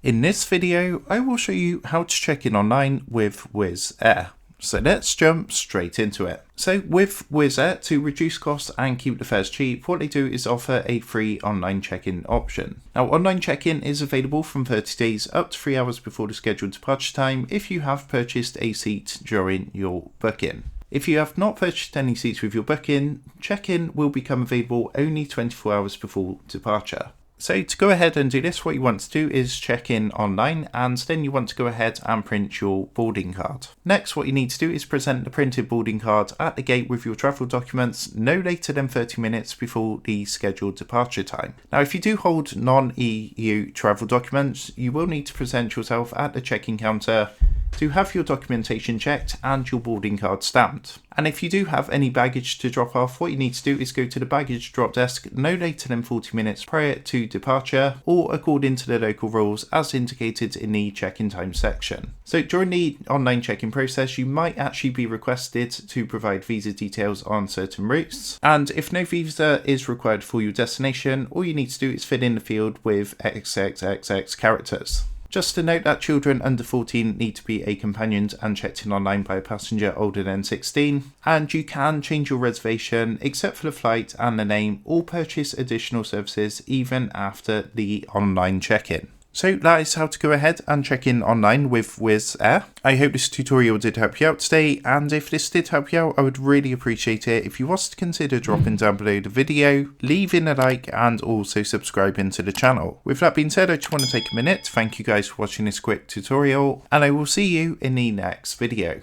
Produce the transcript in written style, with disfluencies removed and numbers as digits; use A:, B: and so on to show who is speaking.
A: In this video, I will show you how to check in online with Wizz Air. So let's jump straight into it. So with Wizz Air, to reduce costs and keep the fares cheap, what they do is offer a free online check-in option. Now, online check-in is available from 30 days up to 3 hours before the scheduled departure time if you have purchased a seat during your booking. If you have not purchased any seats with your booking, check-in will become available only 24 hours before departure. So to go ahead and do this, what you want to do is check in online, and then you want to go ahead and print your boarding card. Next, what you need to do is present the printed boarding card at the gate with your travel documents no later than 30 minutes before the scheduled departure time. Now, if you do hold non-EU travel documents, you will need to present yourself at the check-in counter to have your documentation checked and your boarding card stamped. And if you do have any baggage to drop off, what you need to do is go to the baggage drop desk no later than 40 minutes prior to departure, or according to the local rules as indicated in the check-in time section. So during the online check-in process, you might actually be requested to provide visa details on certain routes. And if no visa is required for your destination, all you need to do is fill in the field with XXXX characters. Just to note that children under 14 need to be accompanied and checked in online by a passenger older than 16, and you can change your reservation except for the flight and the name, or purchase additional services even after the online check-in. So that is how to go ahead and check in online with Wizz Air. I hope this tutorial did help you out today, and if this did help you out, I would really appreciate it if you was to consider dropping down below the video, leaving a like, and also subscribing to the channel. With that being said, I just want to take a minute to thank you guys for watching this quick tutorial, and I will see you in the next video.